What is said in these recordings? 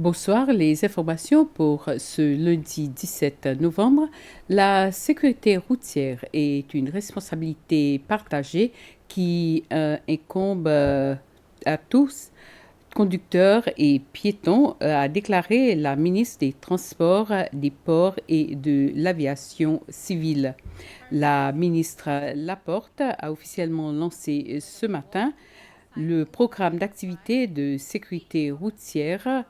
Bonsoir, les informations pour ce lundi 17 novembre. La sécurité routière est une responsabilité partagée qui incombe à tous, conducteurs et piétons, a déclaré la ministre des Transports, des Ports et de l'Aviation civile. La ministre Laporte a officiellement lancé ce matin le programme d'activité de sécurité routière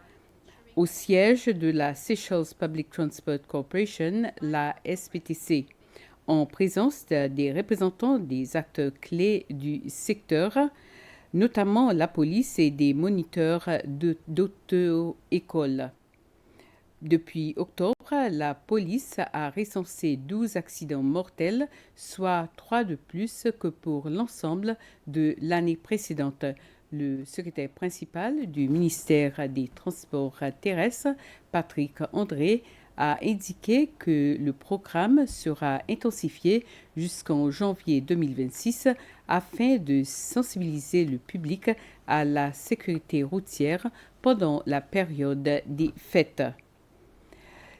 au siège de la Seychelles Public Transport Corporation, la SPTC, en présence des représentants des acteurs clés du secteur, notamment la police et des moniteurs d'auto-école. Depuis octobre, la police a recensé 12 accidents mortels, soit 3 de plus que pour l'ensemble de l'année précédente. Le secrétaire principal du ministère des Transports terrestres, Patrick André, a indiqué que le programme sera intensifié jusqu'en janvier 2026 afin de sensibiliser le public à la sécurité routière pendant la période des fêtes.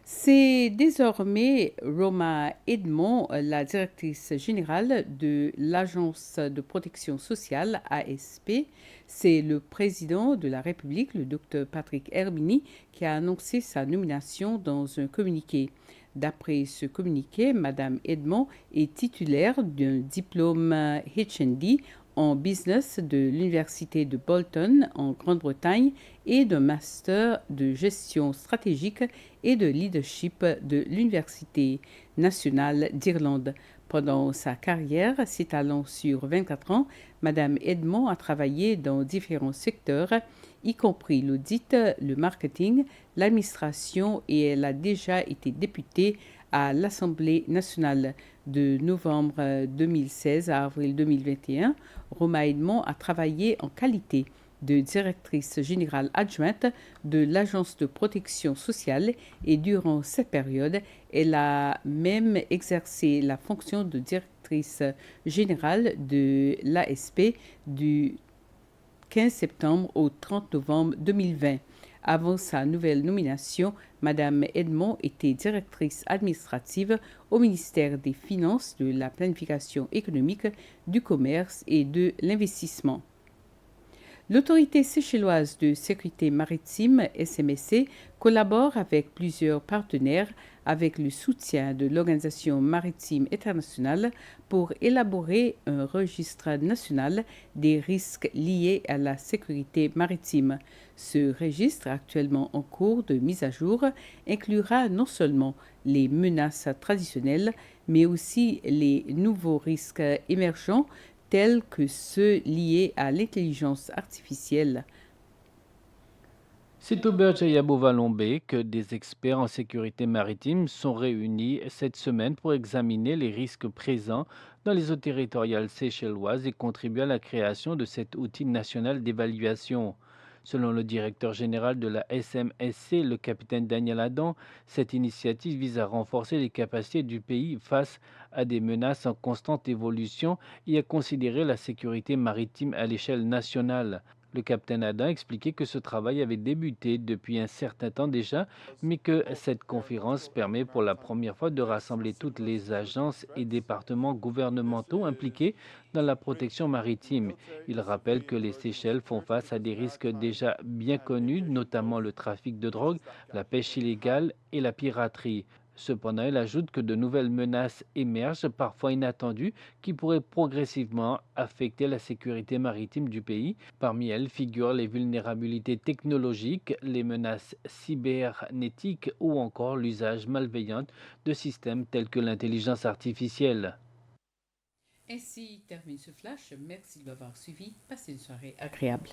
C'est désormais Roma Edmond, la directrice générale de l'Agence de protection sociale, ASP. C'est le président de la République, le Dr Patrick Herbini, qui a annoncé sa nomination dans un communiqué. D'après ce communiqué, Mme Edmond est titulaire d'un diplôme HND en business de l'Université de Bolton en Grande-Bretagne et d'un master de gestion stratégique et de leadership de l'Université nationale d'Irlande. Pendant sa carrière s'étalant sur 24 ans, Mme Edmond a travaillé dans différents secteurs, y compris l'audit, le marketing, l'administration, et elle a déjà été députée à l'Assemblée nationale. De novembre 2016 à avril 2021, Roma Edmond a travaillé en qualité de directrice générale adjointe de l'Agence de protection sociale et durant cette période, elle a même exercé la fonction de directrice générale de l'ASP du 15 septembre au 30 novembre 2020. Avant sa nouvelle nomination, Mme Edmond était directrice administrative au ministère des Finances, de la Planification économique, du Commerce et de l'Investissement. L'Autorité séchelloise de sécurité maritime, SMSC, collabore avec plusieurs partenaires avec le soutien de l'Organisation maritime internationale pour élaborer un registre national des risques liés à la sécurité maritime. Ce registre, actuellement en cours de mise à jour, inclura non seulement les menaces traditionnelles, mais aussi les nouveaux risques émergents tels que ceux liés à l'intelligence artificielle. C'est au Berjaya Lombé que des experts en sécurité maritime sont réunis cette semaine pour examiner les risques présents dans les eaux territoriales séchelloises et contribuer à la création de cet outil national d'évaluation. Selon le directeur général de la SMSC, le capitaine Daniel Adam, cette initiative vise à renforcer les capacités du pays face à des menaces en constante évolution et à considérer la sécurité maritime à l'échelle nationale. Le capitaine Adam expliquait que ce travail avait débuté depuis un certain temps déjà, mais que cette conférence permet pour la première fois de rassembler toutes les agences et départements gouvernementaux impliqués dans la protection maritime. Il rappelle que les Seychelles font face à des risques déjà bien connus, notamment le trafic de drogue, la pêche illégale et la piraterie. Cependant, il ajoute que de nouvelles menaces émergent, parfois inattendues, qui pourraient progressivement affecter la sécurité maritime du pays. Parmi elles figurent les vulnérabilités technologiques, les menaces cybernétiques ou encore l'usage malveillant de systèmes tels que l'intelligence artificielle. Ainsi termine ce flash. Merci de l'avoir suivi. Passez une soirée agréable.